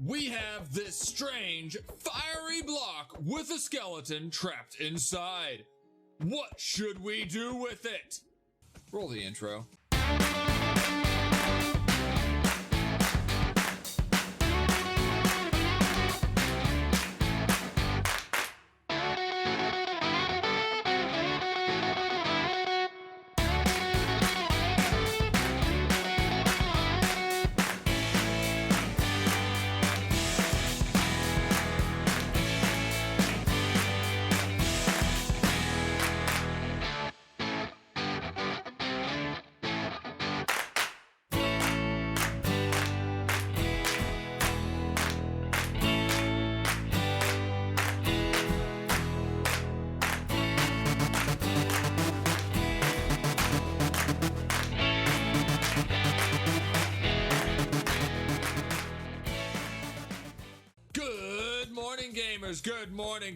we have this strange, fiery block with a skeleton trapped inside. What should we do with it? Roll the intro.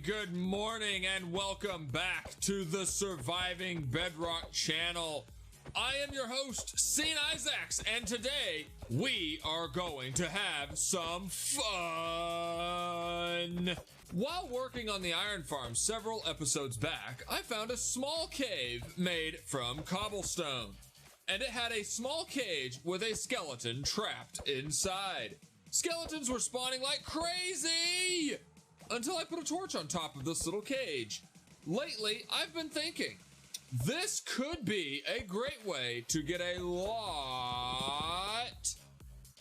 Good morning, and welcome back to the Surviving Bedrock channel. I am your host, SilentWisperer, and today we are going to have some fun. While working on the iron farm several episodes back, I found a small cave made from cobblestone, and it had a small cage with a skeleton trapped inside. Skeletons were spawning like crazy! Until I put a torch on top of this little cage. Lately, I've been thinking, this could be a great way to get a lot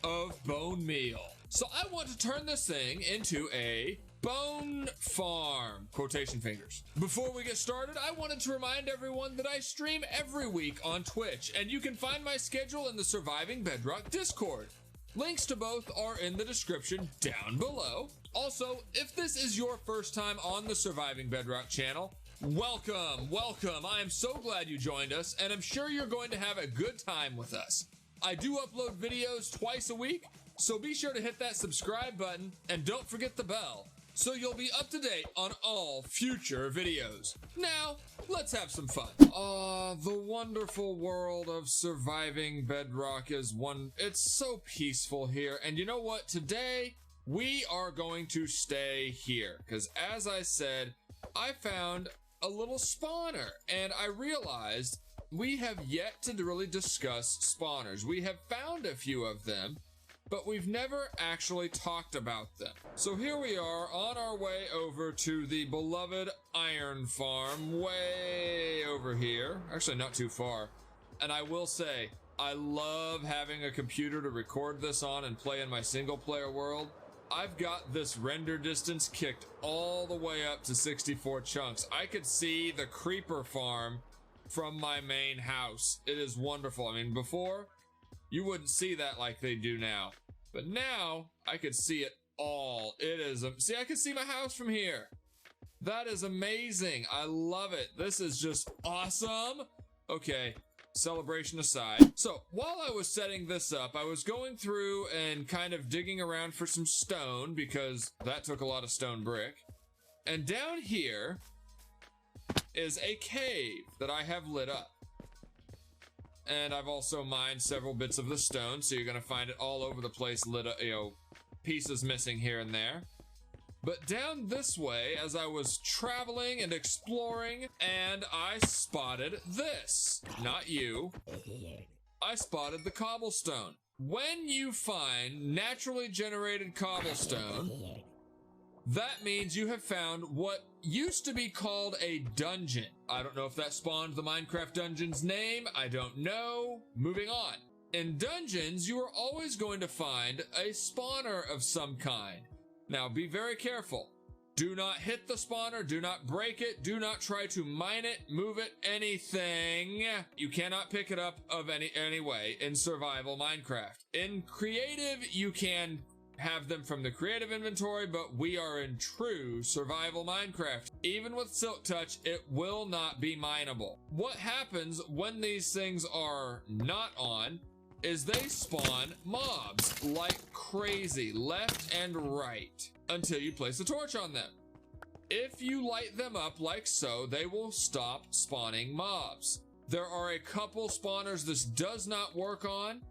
of bone meal. So I want to turn this thing into a bone farm, quotation fingers. Before we get started, I wanted to remind everyone that I stream every week on Twitch, and you can find my schedule in the Surviving Bedrock Discord. Links to both are in the description down below. Also, if this is your first time on the Surviving Bedrock channel, welcome. I am so glad you joined us, and I'm sure you're going to have a good time with us. I do upload videos twice a week, so be sure to hit that subscribe button, and don't forget the bell, so you'll be up to date on all future videos. Now, let's have some fun. The wonderful world of Surviving Bedrock is it's so peaceful here, and you know what? Today, we are going to stay here, because as I said, I found a little spawner, and I realized we have yet to really discuss spawners. We have found a few of them, but we've never actually talked about them. So here we are on our way over to the beloved iron farm way over here. Actually, not too far. And I will say, I love having a computer to record this on and play in my single player world. I've got this render distance kicked all the way up to 64 chunks. I could see the creeper farm from my main house. It is wonderful. I mean, before, you wouldn't see that like they do now. But now, I could see it all. It is, see, I can see my house from here. That is amazing. I love it. This is just awesome. Okay, celebration aside. So, while I was setting this up, I was going through and kind of digging around for some stone, because that took a lot of stone brick. And down here is a cave that I have lit up. And I've also mined several bits of the stone, so you're going to find it all over the place, lit up, pieces missing here and there. But down this way, as I was traveling and exploring, and I spotted this. Not you. I spotted the cobblestone. When you find naturally generated cobblestone, that means you have found what used to be called a dungeon. I don't know if that spawned the Minecraft dungeon's name. I don't know. Moving on. In dungeons, you are always going to find a spawner of some kind. Now, be very careful. Do not hit the spawner. Do not break it. Do not try to mine it, move it, anything. You cannot pick it up of any way in survival Minecraft. In creative, you can have them from the creative inventory, but we are in true survival Minecraft. Even with Silk Touch, it will not be mineable. What happens when these things are not on is they spawn mobs like crazy, left and right, until you place a torch on them. If you light them up like so, they will stop spawning mobs. There are a couple spawners this does not work on,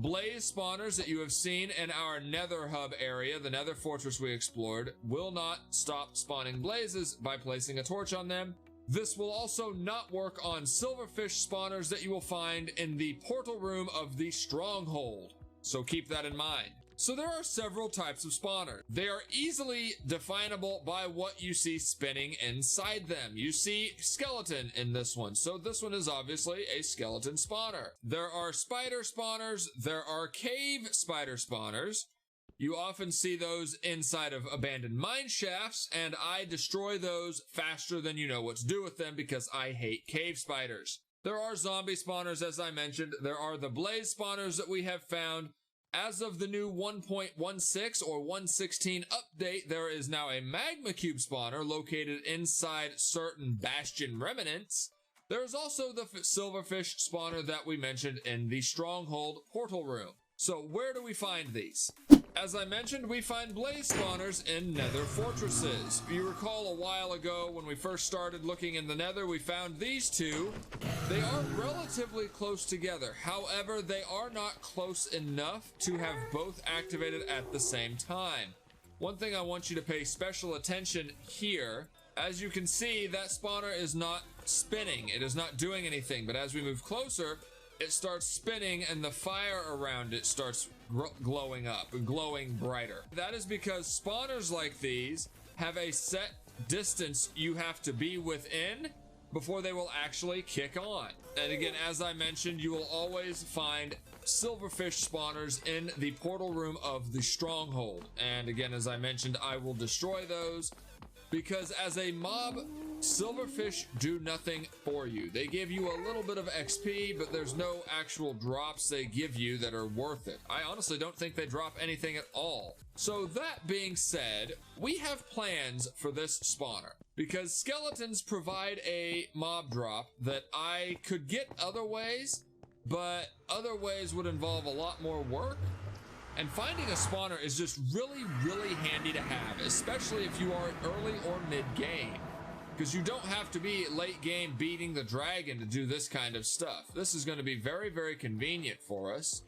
blaze spawners that you have seen in our Nether hub area, the Nether Fortress we explored, will not stop spawning blazes by placing a torch on them. This will also not work on silverfish spawners that you will find in the portal room of the stronghold. So keep that in mind. So there are several types of spawners. They are easily definable by what you see spinning inside them. You see skeleton in this one, so this one is obviously a skeleton spawner. There are spider spawners, there are cave spider spawners. You often see those inside of abandoned mine shafts, and I destroy those faster than you know what to do with them because I hate cave spiders. There are zombie spawners, as I mentioned. There are the blaze spawners that we have found. As of the new 1.16 or 1.16 update, there is now a magma cube spawner located inside certain bastion remnants. There is also the silverfish spawner that we mentioned in the stronghold portal room. So where do we find these? As I mentioned, we find blaze spawners in nether fortresses. If you recall a while ago when we first started looking in the nether, we found these two. They are relatively close together. However, they are not close enough to have both activated at the same time. One thing I want you to pay special attention here, as you can see, that spawner is not spinning. It is not doing anything, but as we move closer, it starts spinning and the fire around it starts glowing up, glowing brighter. That is because spawners like these have a set distance you have to be within before they will actually kick on. And again, as I mentioned, you will always find silverfish spawners in the portal room of the stronghold. And again, as I mentioned, I will destroy those because as a mob, silverfish do nothing for you. They give you a little bit of XP, but there's no actual drops they give you that are worth it. I honestly don't think they drop anything at all. So that being said, we have plans for this spawner because skeletons provide a mob drop that I could get other ways, but other ways would involve a lot more work. And finding a spawner is just really, really handy to have, especially if you are early or mid-game, because you don't have to be late game beating the dragon to do this kind of stuff. This is going to be very, very convenient for us.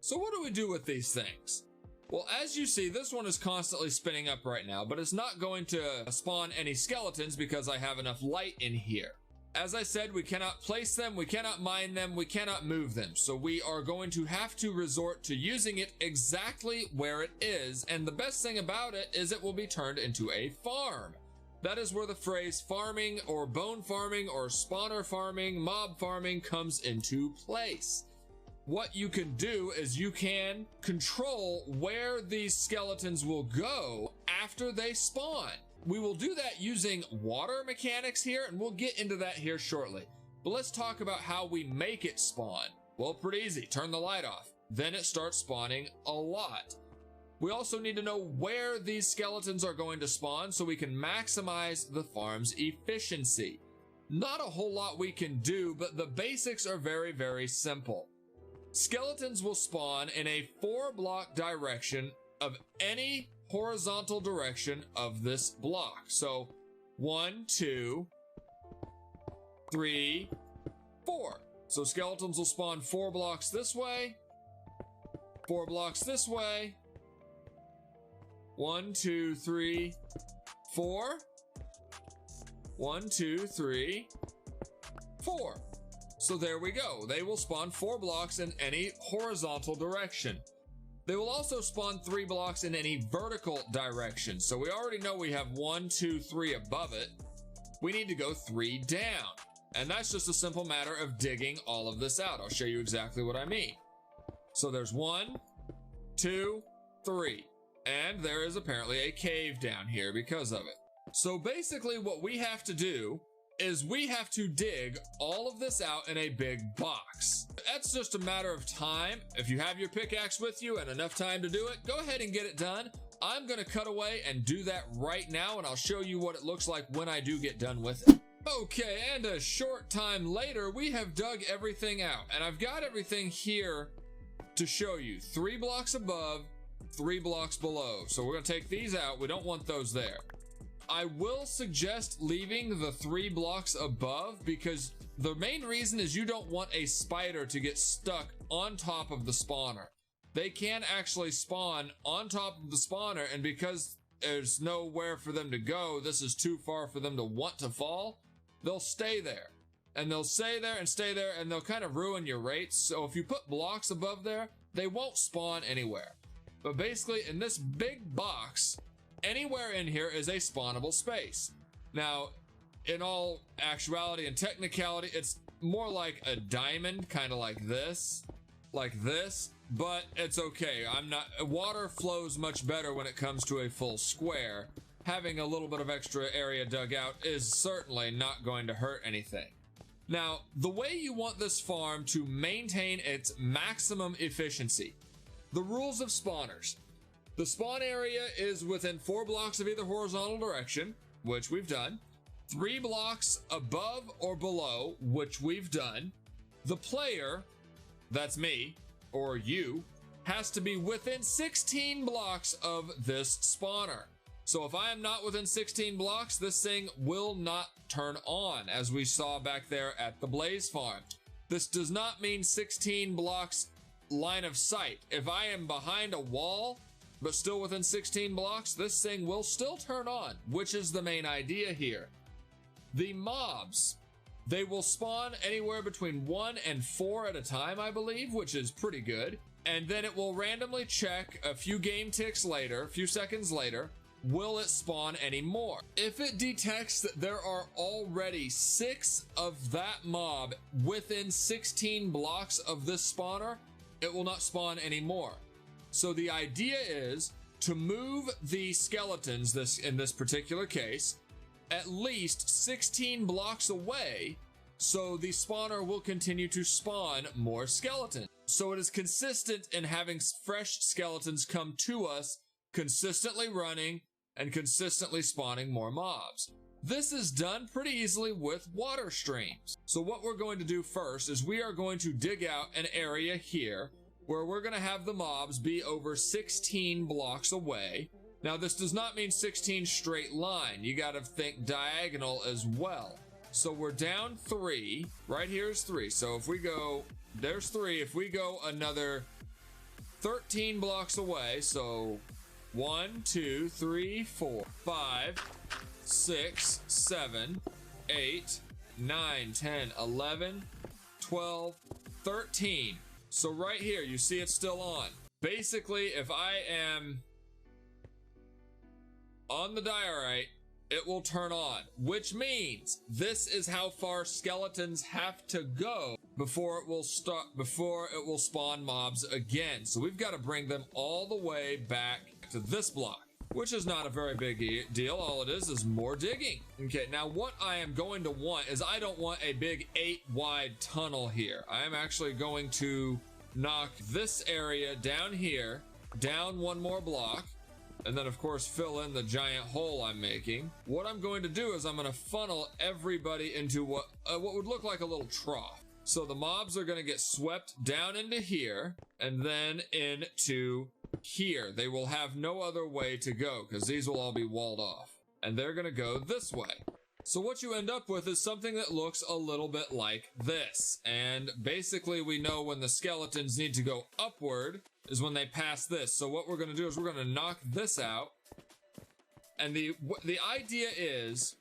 So what do we do with these things? Well, as you see, this one is constantly spinning up right now, but it's not going to spawn any skeletons because I have enough light in here. As I said, we cannot place them, we cannot mine them, we cannot move them. So we are going to have to resort to using it exactly where it is. And the best thing about it is it will be turned into a farm. That is where the phrase farming or bone farming or spawner farming, mob farming comes into place. What you can do is you can control where these skeletons will go after they spawn. We will do that using water mechanics here, and we'll get into that here shortly. But let's talk about how we make it spawn. Well, pretty easy. Turn the light off. Then it starts spawning a lot. We also need to know where these skeletons are going to spawn so we can maximize the farm's efficiency. Not a whole lot we can do, but the basics are very, very simple. Skeletons will spawn in a 4-block direction of any horizontal direction of this block. So 1, 2, 3, 4. So skeletons will spawn 4 blocks this way, 4 blocks this way. 1, 2, 3, 4. 1, 2, 3, 4. So there we go. They will spawn 4 blocks in any horizontal direction. They will also spawn 3 blocks in any vertical direction. So we already know we have 1, 2, 3 above it. We need to go 3 down. And that's just a simple matter of digging all of this out. I'll show you exactly what I mean. So there's 1, 2, 3. And there is apparently a cave down here because of it. So basically what we have to do is we have to dig all of this out in a big box. That's just a matter of time. If you have your pickaxe with you and enough time to do it, go ahead and get it done. I'm gonna cut away and do that right now, and I'll show you what it looks like when I do get done with it. Okay, and a short time later, we have dug everything out, and I've got everything here to show you. 3 blocks above, 3 blocks below. So we're gonna take these out. We don't want those there. I will suggest leaving the 3 blocks above because the main reason is you don't want a spider to get stuck on top of the spawner. they can actually spawn on top of the spawner, and because there's nowhere for them to go, this is too far for them to want to fall, they'll stay there. And they'll stay there and stay there, and they'll kind of ruin your rates. So if you put blocks above there, they won't spawn anywhere. But basically, in this big box, anywhere in here is a spawnable space. Now, in all actuality and technicality, it's more like a diamond, kind of like this, but it's okay. Water flows much better when it comes to a full square. Having a little bit of extra area dug out is certainly not going to hurt anything. Now, the way you want this farm to maintain its maximum efficiency, the rules of spawners. The spawn area is within 4 blocks of either horizontal direction, which we've done. 3 blocks above or below, which we've done. The player, that's me, or you, has to be within 16 blocks of this spawner. So if I am not within 16 blocks, this thing will not turn on, as we saw back there at the Blaze Farm. This does not mean 16 blocks line of sight. If I am behind a wall, but still within 16 blocks, this thing will still turn on, which is the main idea here. The mobs, they will spawn anywhere between 1 and 4 at a time, I believe, which is pretty good. And then it will randomly check a few game ticks later, a few seconds later, will it spawn any more? If it detects that there are already 6 of that mob within 16 blocks of this spawner, it will not spawn anymore. So the idea is to move the skeletons, in this particular case, at least 16 blocks away, so the spawner will continue to spawn more skeletons. So it is consistent in having fresh skeletons come to us, consistently running and consistently spawning more mobs. This is done pretty easily with water streams. So what we're going to do first is we are going to dig out an area here where we're going to have the mobs be over 16 blocks away. Now this does not mean 16 straight line. You got to think diagonal as well. So we're down 3. Right here is 3. So if we go, there's 3. If we go another 13 blocks away, so 1, 2, 3, 4, 5, 6, 7, 8, 9, 10, 11, 12, 13. So right here, you see it's still on. Basically, if I am on the diorite, it will turn on, which means this is how far skeletons have to go before it will spawn mobs again. So we've got to bring them all the way back to this block, which is not a very big deal. All it is more digging. Okay, now what I am going to want is I don't want a big 8 wide tunnel here. I am actually going to knock this area down here, down 1 more block, and then of course fill in the giant hole I'm making. What I'm going to do is I'm going to funnel everybody into what would look like a little trough. So the mobs are going to get swept down into here and then into here. They will have no other way to go because these will all be walled off, and they're going to go this way. So what you end up with is something that looks a little bit like this. And basically we know when the skeletons need to go upward is when they pass this. So what we're going to do is we're going to knock this out. And the idea is,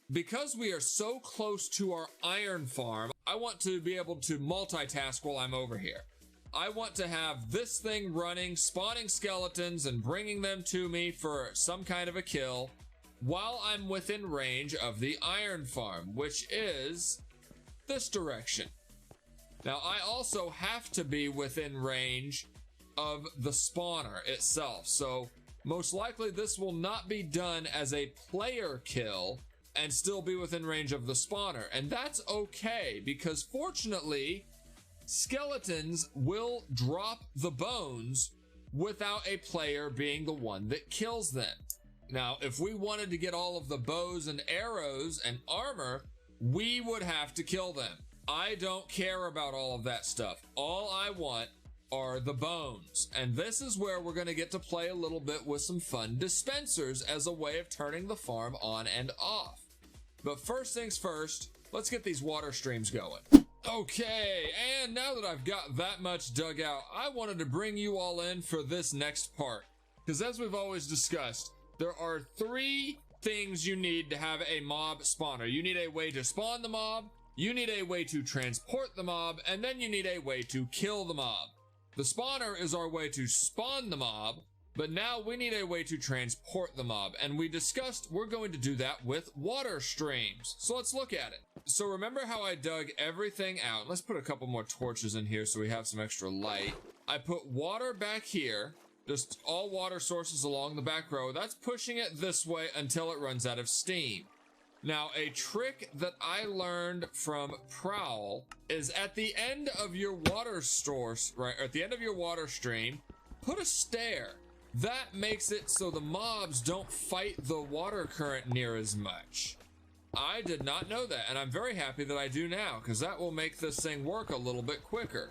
because we are so close to our iron farm, I want to be able to multitask while I'm over here. I want to have this thing running, spawning skeletons and bringing them to me for some kind of a kill while I'm within range of the iron farm, which is this direction. Now, I also have to be within range of the spawner itself. So most likely this will not be done as a player kill and still be within range of the spawner. And that's okay, because fortunately, skeletons will drop the bones without a player being the one that kills them. Now, if we wanted to get all of the bows and arrows and armor, we would have to kill them. I don't care about all of that stuff. All I want are the bones. And this is where we're going to get to play a little bit with some fun dispensers as a way of turning the farm on and off. But first things first, let's get these water streams going. Okay, and now that I've got that much dug out, I wanted to bring you all in for this next part. Because as we've always discussed, there are 3 things you need to have a mob spawner. You need a way to spawn the mob, you need a way to transport the mob, and then you need a way to kill the mob. The spawner is our way to spawn the mob, but now we need a way to transport the mob, and we discussed we're going to do that with water streams. So let's look at it. So remember how I dug everything out? Let's put a couple more torches in here so we have some extra light. I put water back here, just all water sources along the back row. That's pushing it this way until it runs out of steam. Now, a trick that I learned from Prowl is at the end of your water source, right, or at the end of your water stream, put a stair. That makes it so the mobs don't fight the water current near as much. I did not know that, and I'm very happy that I do now, because that will make this thing work a little bit quicker.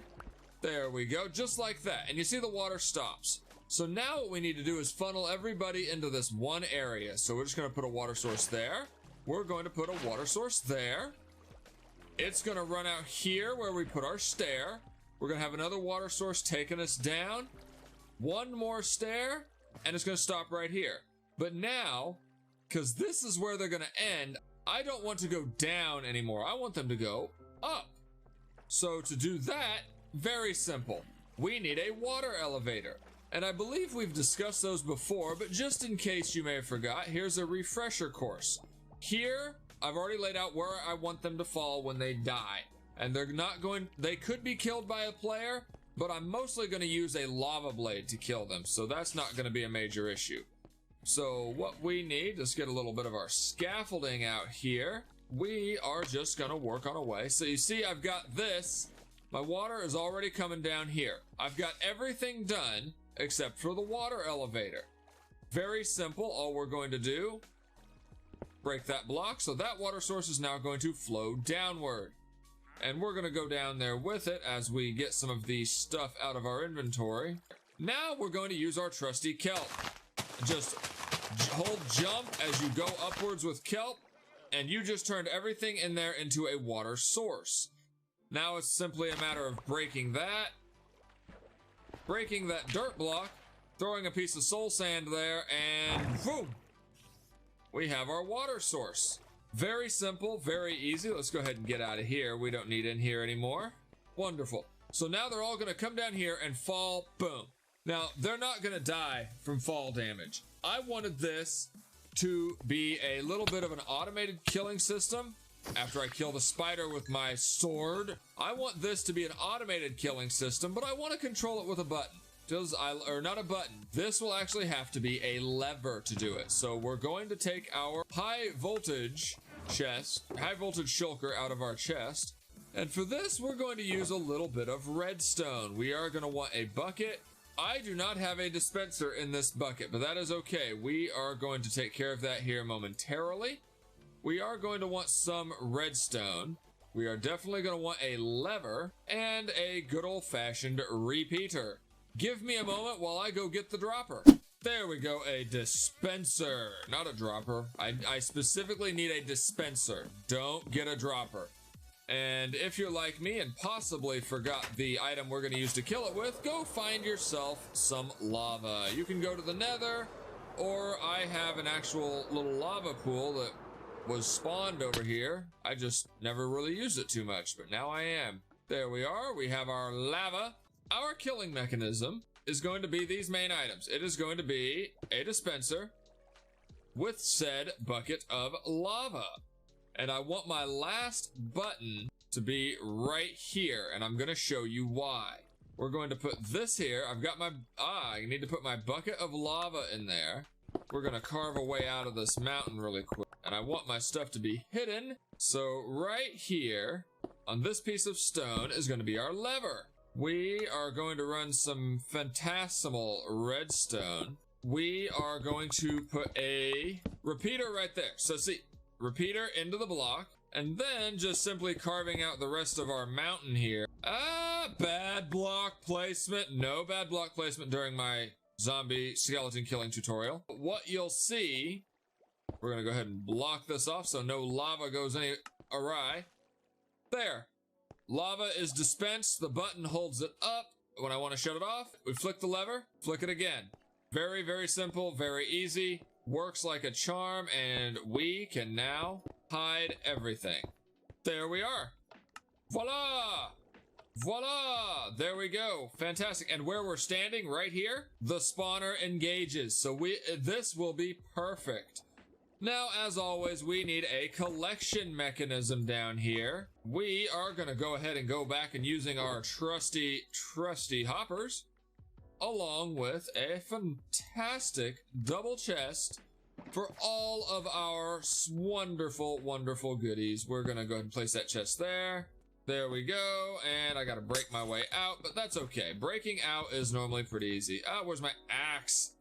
There we go, just like that. And you see the water stops. So now what we need to do is funnel everybody into this one area. So we're just going to put a water source there. We're going to put a water source there. It's going to run out here where we put our stair. We're going to have another water source taking us down. One more stair, and it's going to stop right here. But now, because this is where they're going to end, I don't want to go down anymore. I want them to go up. So to do that, very simple. We need a water elevator. And I believe we've discussed those before, but just in case you may have forgot, here's a refresher course. Here, I've already laid out where I want them to fall when they die. And they're not going, they could be killed by a player, but I'm mostly going to use a lava blade to kill them, so that's not going to be a major issue. So what we need, let's get a little bit of our scaffolding out here. We are just going to work on a way. So you see I've got this. My water is already coming down here. I've got everything done except for the water elevator. Very simple. All we're going to do, break that block, so that water source is now going to flow downward. And we're going to go down there with it as we get some of the stuff out of our inventory. Now we're going to use our trusty kelp. Just hold jump as you go upwards with kelp, and you just turned everything in there into a water source. Now it's simply a matter of breaking that dirt block, throwing a piece of soul sand there, and boom! We have our water source. Very simple, very easy. Let's go ahead and get out of here. We don't need in here anymore. Wonderful. So now they're all going to come down here and fall, boom. Now, they're not going to die from fall damage. I wanted this to be a little bit of an automated killing system. After I kill the spider with my sword, I want this to be an automated killing system, but I want to control it with a button. Or not a button. This will actually have to be a lever to do it. So we're going to take our high voltage shulker out of our chest. And for this, we're going to use a little bit of redstone. We are going to want a bucket. I do not have a dispenser in this bucket, but that is okay. We are going to take care of that here momentarily. We are going to want some redstone. We are definitely going to want a lever and a good old-fashioned repeater. Give me a moment while I go get the dropper. There we go, a dispenser, not a dropper. I specifically need a dispenser. Don't get a dropper. And if you're like me and possibly forgot the item we're going to use to kill it with, go find yourself some lava. You can go to the Nether, or I have an actual little lava pool that was spawned over here. I just never really used it too much, but now I am. There we are. We have our lava. Our killing mechanism is going to be these main items. It is going to be a dispenser with said bucket of lava. And I want my last button to be right here, and I'm going to show you why. We're going to put this here. I've got my, I need to put my bucket of lava in there. We're going to carve a way out of this mountain really quick. And I want my stuff to be hidden. So right here on this piece of stone is going to be our lever. We are going to run some phantasmal redstone. We are going to put a repeater right there. So see, repeater into the block, and then just simply carving out the rest of our mountain here. Bad block placement. No bad block placement during my zombie skeleton killing tutorial. What you'll see, we're gonna go ahead and block this off so no lava goes any awry. There. Lava is dispensed. The button holds it up. When I want to shut it off, we flick the lever, flick it again. Very, very simple, very easy. Works like a charm, and we can now hide everything. There we are. Voila! Voila! There we go. Fantastic. And where we're standing, right here, the spawner engages. So this will be perfect. Now, as always, we need a collection mechanism down here. We are going to go ahead and go back and using our trusty hoppers, along with a fantastic double chest for all of our wonderful, wonderful goodies. We're going to go ahead and place that chest there. There we go, and I gotta break my way out, but that's okay. Breaking out is normally pretty easy. Where's my axe?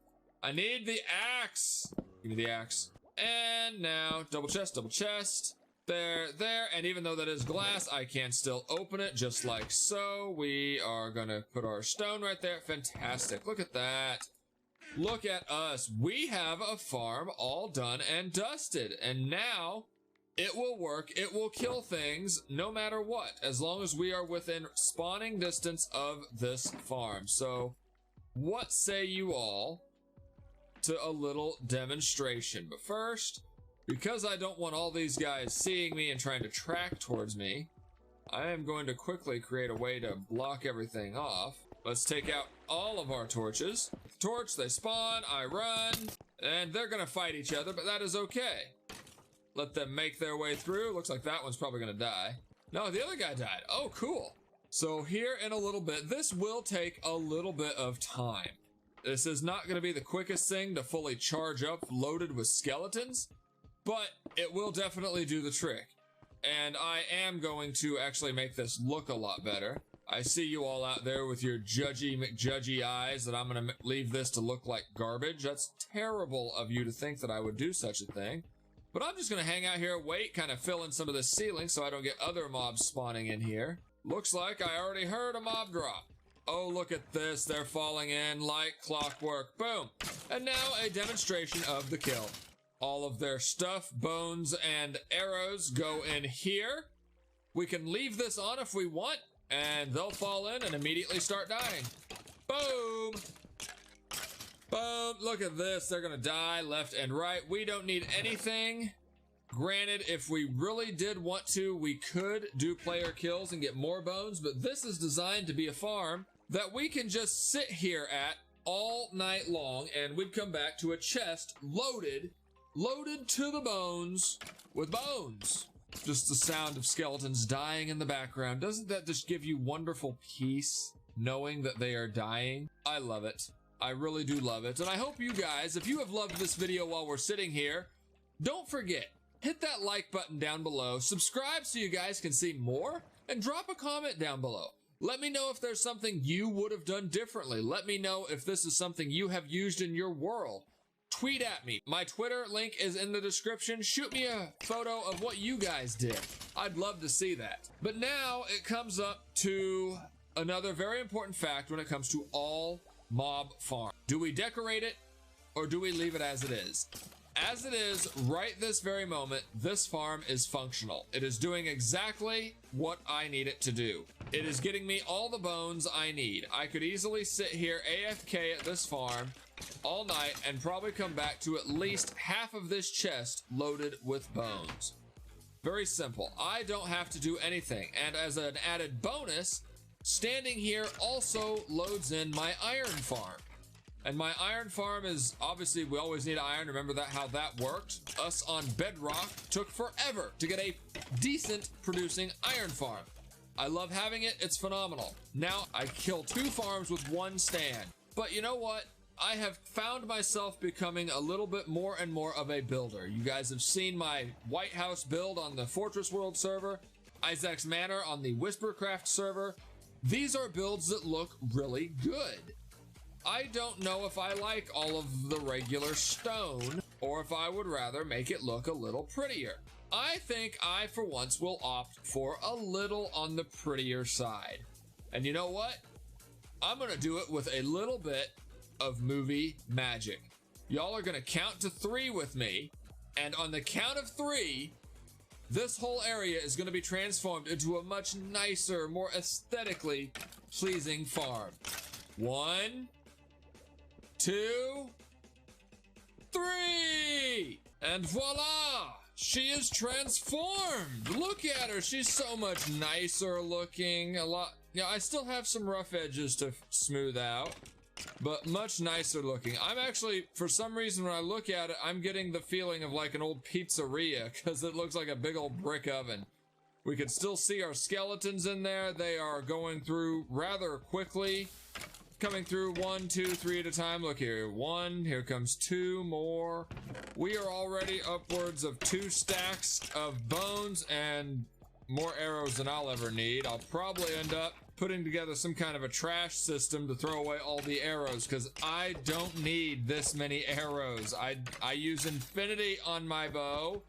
I need the axe. Give me the axe. And now, double chest, there, and even though that is glass, I can still open it just like so. We are gonna put our stone right there. Fantastic, look at that. Look at us. We have a farm all done and dusted, and now it will work. It will kill things no matter what, as long as we are within spawning distance of this farm. So what say you all to a little demonstration? But first, because I don't want all these guys seeing me and trying to track towards me, I am going to quickly create a way to block everything off. Let's take out all of our torches. Torch, they spawn, I run, and they're gonna fight each other, but that is okay. Let them make their way through. Looks like that one's probably gonna die. No, the other guy died. Oh, cool. So here in a little bit, this will take a little bit of time. This is not gonna be the quickest thing to fully charge up loaded with skeletons, but it will definitely do the trick. And I am going to actually make this look a lot better. I see you all out there with your judgy McJudgy eyes that I'm gonna leave this to look like garbage. That's terrible of you to think that I would do such a thing. But I'm just gonna hang out here, wait, kind of fill in some of the ceiling so I don't get other mobs spawning in here. Looks like I already heard a mob drop. Oh, look at this. They're falling in like clockwork. Boom. And now a demonstration of the kill. All of their stuff, bones, and arrows go in here. We can leave this on if we want, and they'll fall in and immediately start dying. Boom. Boom, look at this. They're gonna die left and right. We don't need anything. Granted, if we really did want to, we could do player kills and get more bones, but this is designed to be a farm that we can just sit here at all night long, and we'd come back to a chest loaded to the bones with bones. Just the sound of skeletons dying in the background. Doesn't that just give you wonderful peace, knowing that they are dying? I love it. I really do love it. And I hope you guys, if you have loved this video while we're sitting here, don't forget, hit that like button down below, subscribe so you guys can see more, and drop a comment down below. Let me know if there's something you would have done differently. Let me know if this is something you have used in your world. Tweet at me. My Twitter link is in the description. Shoot me a photo of what you guys did. I'd love to see that. But now it comes up to another very important fact when it comes to all mob farm. Do we decorate it or do we leave it as it is? As it is, right this very moment, this farm is functional. It is doing exactly what I need it to do. It is getting me all the bones I need. I could easily sit here AFK at this farm all night and probably come back to at least half of this chest loaded with bones. Very simple. I don't have to do anything. And as an added bonus, standing here also loads in my iron farm. And my iron farm is, obviously, we always need iron. Remember that how that worked? Us on Bedrock took forever to get a decent producing iron farm. I love having it. It's phenomenal. Now I kill 2 farms with 1 stand. But you know what? I have found myself becoming a little bit more and more of a builder. You guys have seen my White House build on the Fortress World server, Isaac's Manor on the Whispercraft server. These are builds that look really good. I don't know if I like all of the regular stone or if I would rather make it look a little prettier. I think I, for once, will opt for a little on the prettier side. And you know what? I'm gonna do it with a little bit of movie magic. Y'all are gonna count to 3 with me, and on the count of 3, this whole area is going to be transformed into a much nicer, more aesthetically pleasing farm. 1, 2, 3, and voila! She is transformed. Look at her. She's so much nicer looking. I still have some rough edges to smooth out, but much nicer looking. I'm actually, for some reason, when I look at it, I'm getting the feeling of like an old pizzeria because it looks like a big old brick oven. We can still see our skeletons in there. They are going through rather quickly. Coming through 1, 2, 3 at a time. Look here, 1, here comes 2 more. We are already upwards of 2 stacks of bones and more arrows than I'll ever need. I'll probably end up putting together some kind of a trash system to throw away all the arrows because I don't need this many arrows. I use infinity on my bow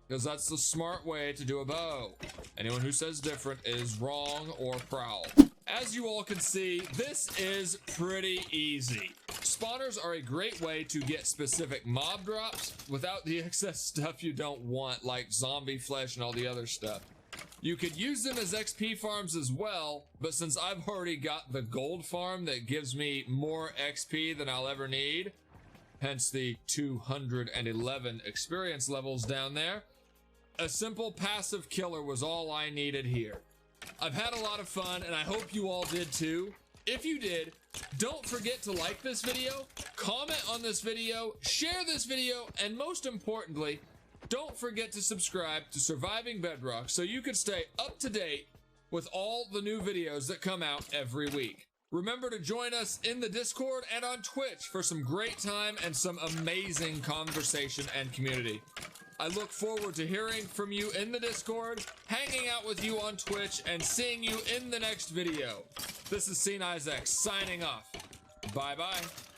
because that's the smart way to do a bow. Anyone who says different is wrong or prowl. As you all can see, this is pretty easy. Spawners are a great way to get specific mob drops without the excess stuff you don't want, like zombie flesh and all the other stuff. You could use them as XP farms as well, but since I've already got the gold farm that gives me more XP than I'll ever need, hence the 211 experience levels down there, a simple passive killer was all I needed here. I've had a lot of fun, and I hope you all did too. If you did, don't forget to like this video, comment on this video, share this video, and most importantly, don't forget to subscribe to Surviving Bedrock so you can stay up to date with all the new videos that come out every week. Remember to join us in the Discord and on Twitch for some great time and some amazing conversation and community. I look forward to hearing from you in the Discord, hanging out with you on Twitch, and seeing you in the next video. This is SeeIsaac signing off. Bye-bye.